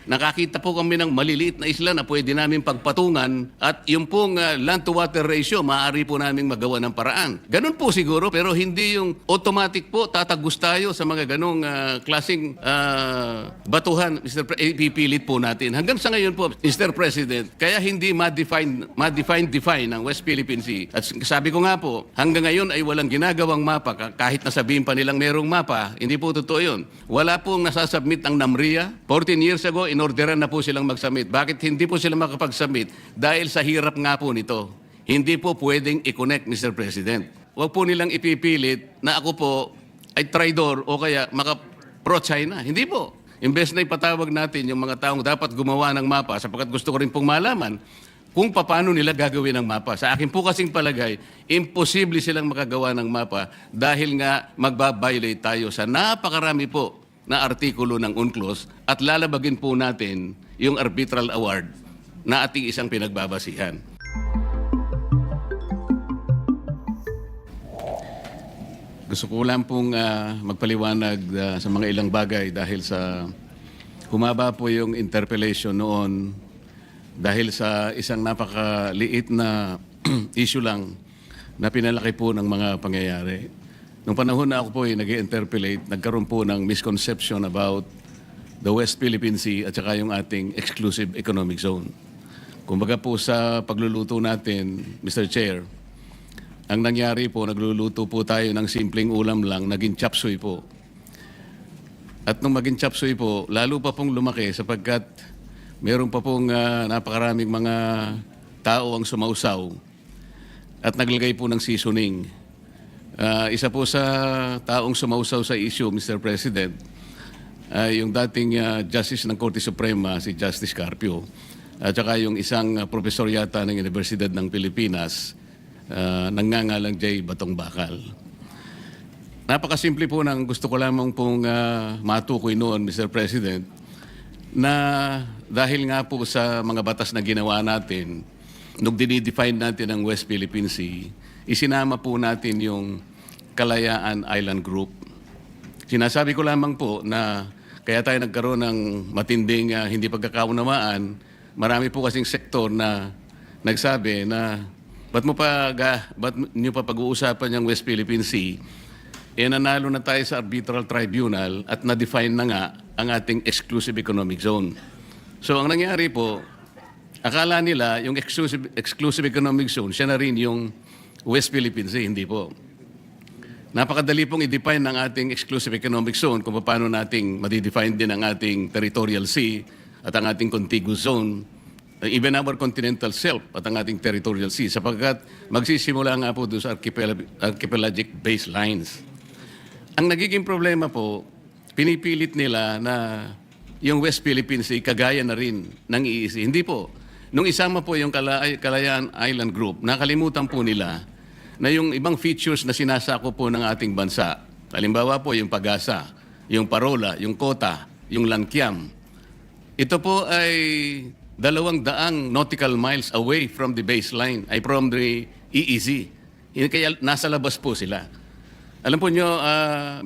Nakakita po kami ng maliliit na isla na pwede namin pagpatungan at yung pong land-to-water ratio, maaari po namin magawa ng paraan. Ganun po siguro, pero hindi yung automatic po tatagos tayo sa mga ganong klaseng batuhan, ipipilit po natin. Hanggang sa ngayon po, Mr. President, kaya hindi ma-define ang West Philippine Sea. At sabi ko nga po, hanggang ngayon ay walang ginagawang mapa, kahit nasabihin pa nilang merong mapa, hindi po totoo yun. Wala pong nasasubmit ang NAMRIA. 14 years ago, inorderan na po silang mag-submit. Bakit hindi po sila makapag-submit? Dahil sa hirap nga po nito. Hindi po pwedeng i-connect, Mr. President. Huwag po nilang ipipilit na ako po ay traidor o kaya pro-China. Hindi po. Imbes na ipatawag natin yung mga taong dapat gumawa ng mapa sapagkat gusto ko rin pong malaman kung paano nila gagawin ang mapa. Sa akin po kasing palagay, imposible silang makagawa ng mapa dahil nga magbabiolate tayo sa napakarami po na artikulo ng UNCLOS at lalabagin po natin yung arbitral award na ating isang pinagbabasihan. Gusto ko lang pong magpaliwanag sa mga ilang bagay dahil sa humaba po yung interpellation noon dahil sa isang napakaliit na issue lang na pinalaki po ng mga pangyayari. Nung panahon na ako po ay nag-interpellate, nagkaroon po ng misconception about the West Philippine Sea at saka yung ating exclusive economic zone. Kumbaga po sa pagluluto natin, Mr. Chair, ang nangyari po, nagluluto po tayo ng simpleng ulam lang, naging chop suey po. At nung maging chop suey po, lalo pa pong lumaki sapagkat meron pa pong napakaraming mga tao ang sumausaw at naglagay po ng seasoning. Isa po sa taong sumausaw sa issue, Mr. President, yung dating Justice ng Korte Suprema, si Justice Carpio, at saka yung isang profesor yata ng Universidad ng Pilipinas, nangangalang J. Batong Bakal. Napakasimple po ng gusto ko lamang pong matukoy noon, Mr. President, na dahil nga po sa mga batas na ginawa natin, nung dinidefine natin ang West Philippine Sea, isinama po natin yung Kalayaan Island Group. Sinasabi ko lamang po na kaya tayo nagkaroon ng matinding hindi pagkakaunawaan. Marami po kasing sektor na nagsabi na ba't nyo pa pag-uusapan yung West Philippine Sea? Nanalo na tayo sa arbitral tribunal at na-define na nga ang ating exclusive economic zone. So ang nangyari po, akala nila yung exclusive economic zone, siya na rin yung West Philippine Sea, hindi po. Napakadali pong i-define ng ating exclusive economic zone kung paano nating madidefine din ang ating territorial sea at ang ating contiguous zone, even our continental shelf at ang ating territorial sea, sapagkat magsisimula nga po doon sa archipelagic baselines. Ang nagiging problema po, pinipilit nila na yung West Philippine Sea kagaya na rin ng EEZ. Hindi po. Nung isama po yung Kalayaan Island Group, nakalimutan po nila na yung ibang features na sinasako po ng ating bansa, halimbawa po yung pag-asa, yung parola, yung kota, yung lankyam, ito po ay 200 nautical miles away from the baseline, ay from the EEZ. Kaya nasa labas po sila. Alam po nyo,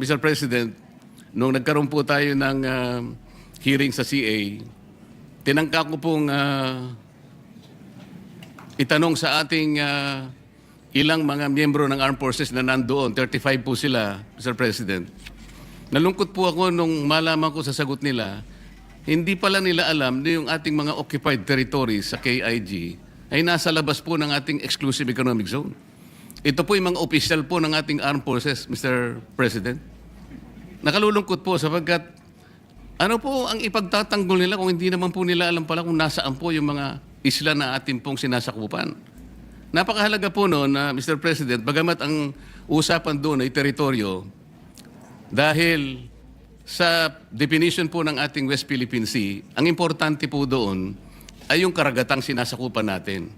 Mr. President, nung nagkaroon po tayo ng hearing sa CA, tinangka ko pong itanong sa ating ilang mga miyembro ng Armed Forces na nandoon, 35 po sila, Mr. President. Nalungkot po ako nung malaman ko sa sagot nila, hindi pala nila alam na yung ating mga occupied territories sa KIG ay nasa labas po ng ating exclusive economic zone. Ito po yung mga official po ng ating Armed Forces, Mr. President. Nakalulungkot po sapagkat ano po ang ipagtatanggol nila kung hindi naman po nila alam pala kung nasaan po yung mga isla na atin pong sinasakupan. Napakahalaga po noon, Mr. President, bagamat ang usapan doon ay teritoryo, dahil sa definition po ng ating West Philippine Sea, ang importante po doon ay yung karagatang sinasakupan natin.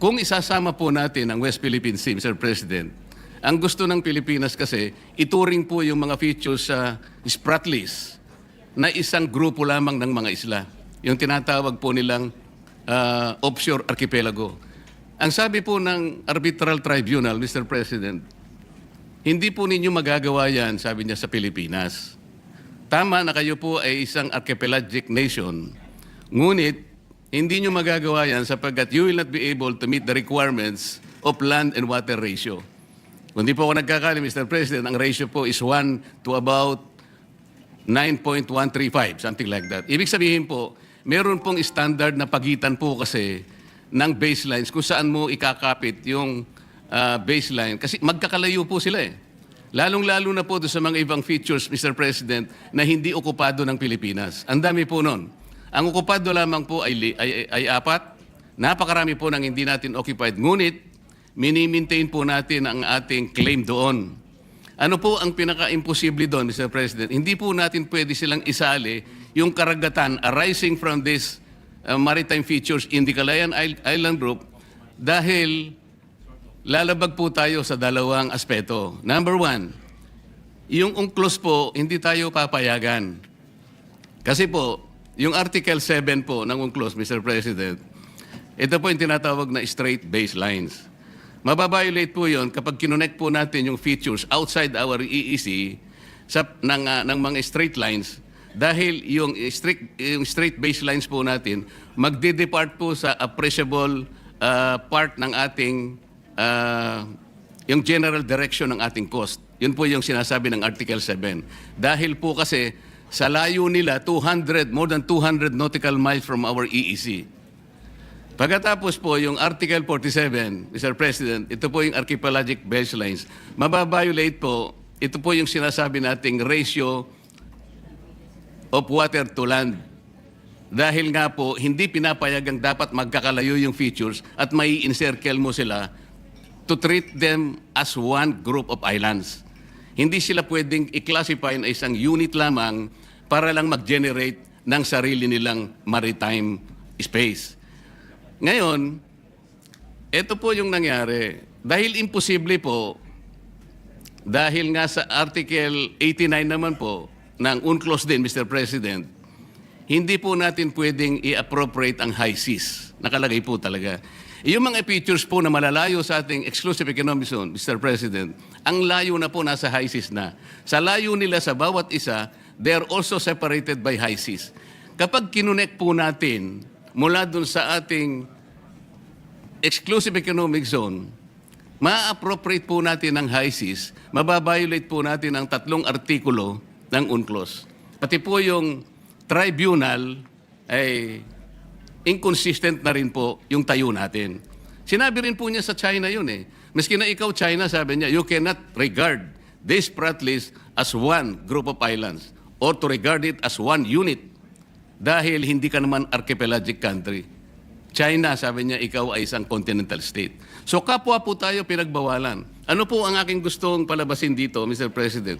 Kung isasama po natin ang West Philippine Sea, Mr. President, ang gusto ng Pilipinas kasi, ituring po yung mga features sa Spratlys na isang grupo lamang ng mga isla. Yung tinatawag po nilang offshore archipelago. Ang sabi po ng arbitral tribunal, Mr. President, hindi po ninyo magagawa yan, sabi niya, sa Pilipinas. Tama na kayo po ay isang archipelagic nation, Ngunit, hindi nyo magagawa yan sapagkat you will not be able to meet the requirements of land and water ratio. Kung di po ako nagkakali, Mr. President, ang ratio po is 1 to about 9.135, something like that. Ibig sabihin po, meron pong standard na pagitan po kasi ng baselines kung saan mo ikakapit yung baseline. Kasi magkakalayo po sila eh. Lalong-lalo na po doon sa mga ibang features, Mr. President, na hindi okupado ng Pilipinas. Ang dami po nun. Ang okupado lamang po ay 4. Napakarami po ng hindi natin occupied. Ngunit, mini-maintain po natin ang ating claim doon. Ano po ang pinaka-imposible doon, Mr. President? Hindi po natin pwede silang isali yung karagatan arising from this maritime features in the Calayan Island Group dahil lalabag po tayo sa dalawang aspeto. Number 1, yung UNCLOS po, hindi tayo papayagan. Kasi po, yung Article 7 po ng UNCLOS, Mr. President, ito po yung tinatawag na straight baselines. Mababiolate po yun kapag kinonect po natin yung features outside our EEC ng mga straight lines dahil yung straight baselines po natin magde-depart po sa appreciable part ng ating yung general direction ng ating cost. Yun po yung sinasabi ng Article 7. Dahil po kasi sa layo nila, more than 200 nautical miles from our EEC. Pagkatapos po, yung Article 47, Mr. President, ito po yung archipelagic baselines. Mababiolate po, ito po yung sinasabi nating ratio of water to land. Dahil nga po, hindi pinapayagang dapat magkakalayo yung features at may encircle mo sila to treat them as one group of islands. Hindi sila pwedeng i-classify na isang unit lamang para lang mag-generate ng sarili nilang maritime space. Ngayon, ito po yung nangyari. Dahil imposible po, dahil nga sa Article 89 naman po, ng UNCLOS din, Mr. President, hindi po natin pwedeng i-appropriate ang high seas. Nakalagay po talaga. Yung mga features po na malalayo sa ating exclusive economic zone, Mr. President, ang layo na po nasa high seas na. Sa layo nila sa bawat isa, they are also separated by high seas. Kapag kinonect po natin mula dun sa ating exclusive economic zone, ma-appropriate po natin ang high seas, mababiolate po natin ang 3 artikulo ng UNCLOS. Pati po yung tribunal ay inconsistent na rin po yung tayo natin. Sinabi rin po niya sa China yun eh. Maski na ikaw, China, sabi niya, you cannot regard this Pratt list as one group of islands or to regard it as one unit dahil hindi ka naman archipelagic country. China, sabi niya, ikaw ay isang continental state. So kapwa po tayo pinagbawalan. Ano po ang aking gustong palabasin dito, Mr. President?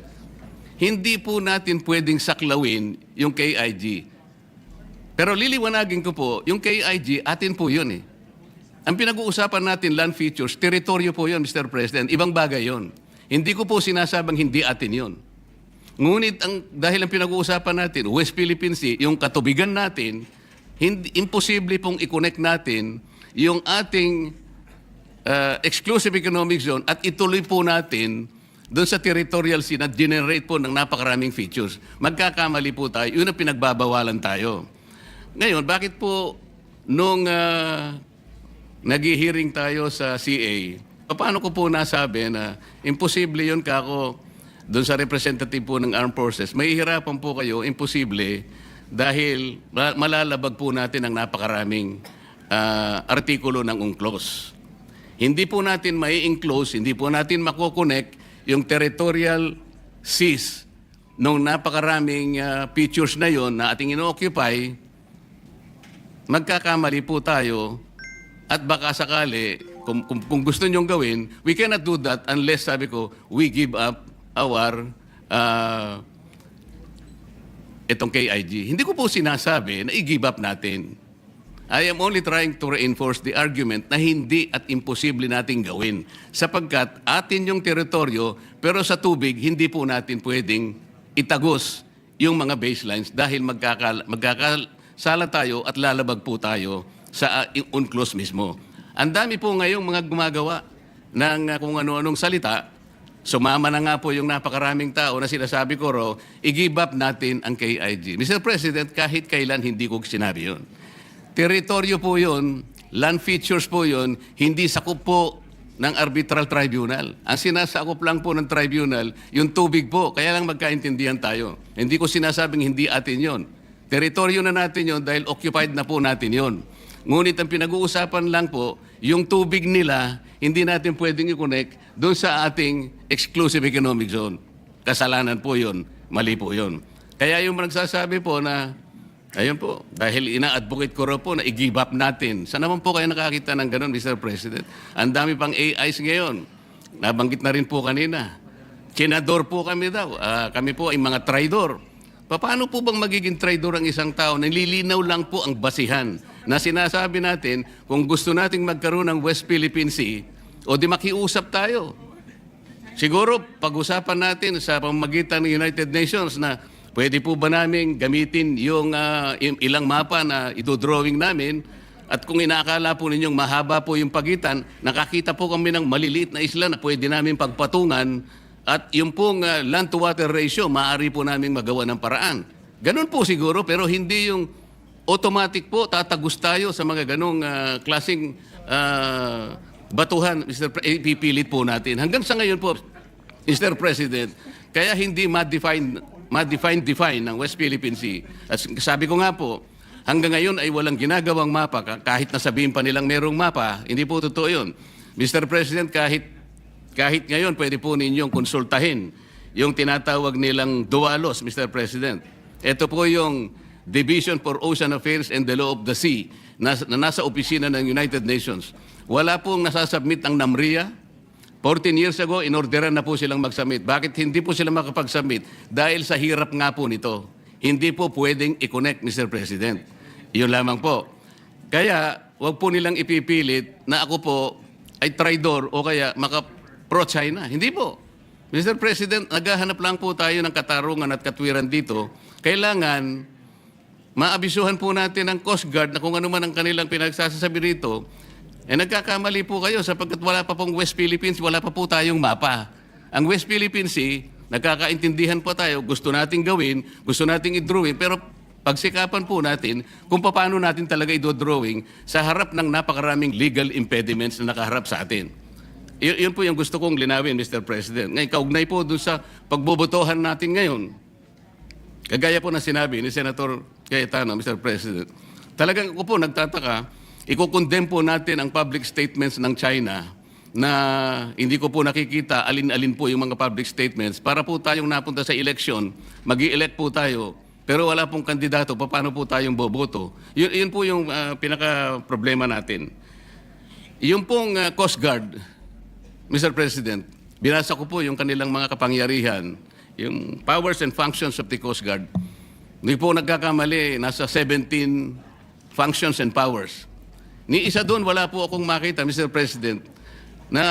Hindi po natin pwedeng saklawin yung KIG. Pero liliwanagin ko po, yung KIG, atin po yun eh. Ang pinag-uusapan natin, land features, teritoryo po yun, Mr. President. Ibang bagay yun. Hindi ko po sinasabang hindi atin yun. Ngunit dahil ang pinag-uusapan natin, West Philippine Sea, yung katubigan natin, imposible pong i-connect natin yung ating exclusive economic zone at ituloy po natin doon sa territorial sea na generate po ng napakaraming features. Magkakamali po tayo. Yun ang pinagbabawalan tayo. Ngayon, bakit po nung nag-hearing tayo sa CA, paano ko po nasabi na imposible yun kako doon sa representative po ng Armed Forces? May hirapan po kayo, imposible, dahil malalabag po natin ang napakaraming artikulo ng UNCLOS. Hindi po natin mai-enclose, hindi po natin makokonect yung territorial seas nung napakaraming features na yon na ating ino-occupy. Magkakamali po tayo at baka sakali, kung gusto nyong gawin, we cannot do that unless, sabi ko, we give up our itong KIG. Hindi ko po sinasabi na i-give up natin. I am only trying to reinforce the argument na hindi at imposible natin gawin. Sapagkat atin yung teritoryo, pero sa tubig, hindi po natin pwedeng itagos yung mga baselines dahil magkakasala tayo at lalabag po tayo sa UNCLOS mismo. Ang dami po ngayong mga gumagawa ng kung ano-anong salita Sumama na nga po yung napakaraming tao na sinasabi ko raw, i-give up natin ang KIG. Mr. President, kahit kailan hindi ko sinabi yun. Teritoryo po yun, land features po yun, hindi sakop po ng arbitral tribunal. Ang sinasakop lang po ng tribunal, yung tubig po. Kaya lang magkaintindihan tayo. Hindi ko sinasabing hindi atin yon. Teritoryo na natin yon dahil occupied na po natin yon. Ngunit ang pinag-uusapan lang po, yung tubig nila, hindi natin pwedeng i-connect doon sa ating exclusive economic zone. Kasalanan po yun. Mali po yun. Kaya yung nagsasabi po na, ayun po, dahil ina-advocate ko raw po na i-give up natin. Saan naman po kayo nakakita ng ganun, Mr. President? Ang dami pang AIs ngayon. Nabanggit na rin po kanina. Senador po kami daw. Kami po ay mga traidor. Paano po bang magiging traidor ang isang tao? Nililinaw lang po ang basihan na sinasabi natin kung gusto nating magkaroon ng West Philippine Sea o di makiusap tayo. Siguro pag-usapan natin sa pamamagitan ng United Nations na pwede po ba namin gamitin yung ilang mapa na ito-drawing namin at kung inaakala po ninyong mahaba po yung pagitan, nakakita po kami ng maliliit na isla na pwede namin pagpatungan at yung pong land-to-water ratio, maaari po namin magawa ng paraan. Ganun po siguro, pero hindi yung automatic po, tatagos tayo sa mga ganong klaseng batuhan, ipipilit po natin. Hanggang sa ngayon po, Mr. President, kaya hindi ma-define ng West Philippine Sea. At sabi ko nga po, hanggang ngayon ay walang ginagawang mapa, kahit nasabihin pa nilang merong mapa, hindi po totoo yun. Mr. President, kahit ngayon, pwede po ninyong konsultahin yung tinatawag nilang DOALOS, Mr. President. Ito po yung Division for Ocean Affairs and the Law of the Sea na nasa opisina ng United Nations. Wala pong nasasubmit ang NAMRIA. 14 years ago, inorderan na po silang mag-submit. Bakit hindi po sila makapag-submit? Dahil sa hirap nga po nito. Hindi po pwedeng i-connect, Mr. President. Yun lamang po. Kaya, wag po nilang ipipilit na ako po ay traidor o kaya pro-China. Hindi po. Mr. President, naghahanap lang po tayo ng katarungan at katwiran dito. Kailangan maabisuhan po natin ang Coast Guard na kung ano man ang kanilang pinagsasabi rito, nagkakamali po kayo sapagkat wala pa pong West Philippines, wala pa po tayong mapa. Ang West Philippine Sea, nagkakaintindihan po tayo, gusto nating gawin, gusto nating i-drawing, pero pagsikapan po natin kung paano natin talaga i-drawing sa harap ng napakaraming legal impediments na nakaharap sa atin. Yun po yung gusto kong linawin, Mr. President. Ngayon, kaugnay po doon sa pagbobotohan natin ngayon. Kagaya po na sinabi ni Senator Cayetano, Mr. President. Talagang ako po nagtataka, ikukondem po natin ang public statements ng China na hindi ko po nakikita alin-alin po yung mga public statements para po tayong napunta sa eleksyon, mag-i-elect po tayo, pero wala pong kandidato, paano po tayong boboto? Yun po yung pinaka-problema natin. Yung pong Coast Guard, Mr. President, binasa ko po yung kanilang mga kapangyarihan, yung powers and functions of the Coast Guard. Hindi po nagkakamali, nasa 17 functions and powers. Ni isa doon, wala po akong makita, Mr. President, na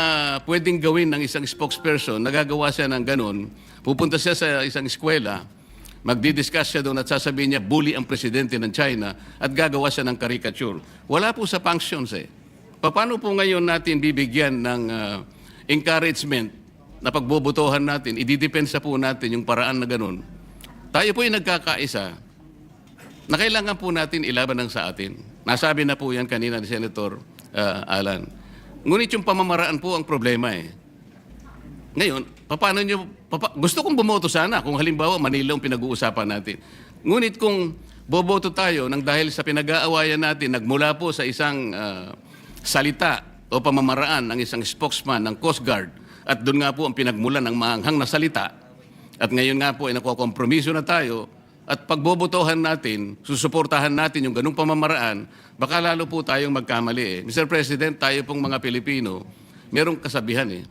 pwedeng gawin ng isang spokesperson, nagagawa siya ng ganun, pupunta siya sa isang eskwela, magdi-discuss siya doon at sasabihin niya, bully ang presidente ng China at gagawa siya ng caricature. Wala po sa functions eh. Paano po ngayon natin bibigyan ng encouragement na pagbobotohan natin, ididepensa po natin yung paraan na ganun. Tayo po yung nagkakaisa na kailangan po natin ilaban ng sa atin. Nasabi na po yan kanina ni Senator Alan. Ngunit yung pamamaraan po ang problema eh. Ngayon, gusto kong bumoto sana kung halimbawa Manila ang pinag-uusapan natin. Ngunit kung boboto tayo nang dahil sa pinag-aawayan natin, nagmula po sa isang salita o pamamaraan ng isang spokesman ng Coast Guard at doon nga po ang pinagmulan ng maanghang na salita at ngayon nga po ay nakukompromiso na tayo at pagbobotohan natin, susuportahan natin yung ganung pamamaraan, baka lalo po tayong magkamali eh. Mr. President, tayo pong mga Pilipino, merong kasabihan eh.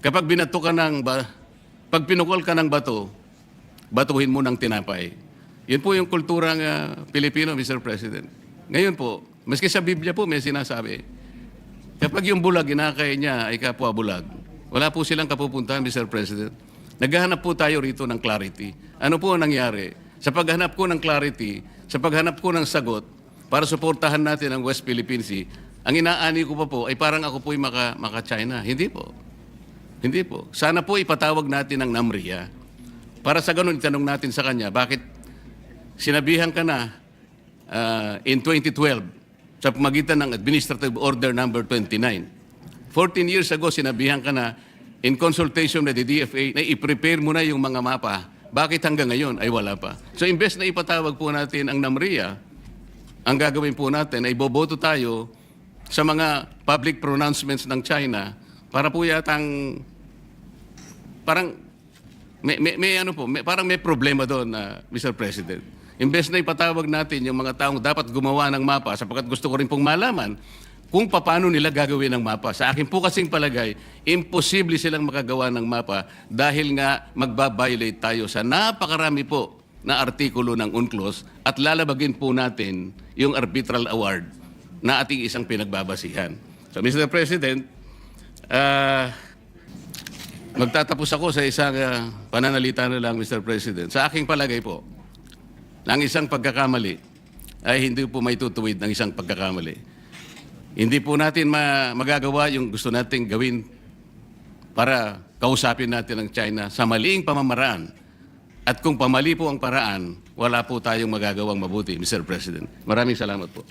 Kapag pag pinukol ka ng bato, batuhin mo ng tinapay. Yun po yung kulturang Pilipino, Mr. President. Ngayon po, maski sa Biblia po may sinasabi, kapag yung bulag, inakay niya ay kapwa bulag, wala po silang kapupuntahan, Mr. President. Naghahanap po tayo rito ng clarity. Ano po ang nangyari? Sa paghanap ko ng clarity, sa paghanap ko ng sagot, para suportahan natin ang West Philippine Sea, ang inaani ko pa po ay parang ako po'y maka-China. Hindi po. Hindi po. Sana po ipatawag natin ang NAMRIA para sa ganun itanong natin sa kanya, bakit sinabihan ka na in 2012 sa pamagitan ng Administrative Order Number 29. 14 years ago, sinabihan ka na in consultation with the DFA na i-prepare mo na yung mga mapa. Bakit hanggang ngayon ay wala pa? So imbes na ipatawag po natin ang NAMRIA, ang gagawin po natin ay boboto tayo sa mga public pronouncements ng China para po yatang parang parang may problema doon na Mr. President. Imbes na ipatawag natin yung mga taong dapat gumawa ng mapa sapagkat gusto ko rin pong malaman kung paano nila gagawin ang mapa. Sa akin po kasing palagay, imposible silang makagawa ng mapa dahil nga magbabiolate tayo sa napakarami po na artikulo ng UNCLOS at lalabagin po natin yung arbitral award na ating isang pinagbabasihan. So Mr. President, magtatapos ako sa isang pananalita na lang, Mr. President. Sa aking palagay po, ng isang pagkakamali ay hindi po may tutuwid ng isang pagkakamali. Hindi po natin magagawa yung gusto nating gawin para kausapin natin ang China sa maliing pamamaraan. At kung pamali po ang paraan, wala po tayong magagawang mabuti, Mr. President. Maraming salamat po.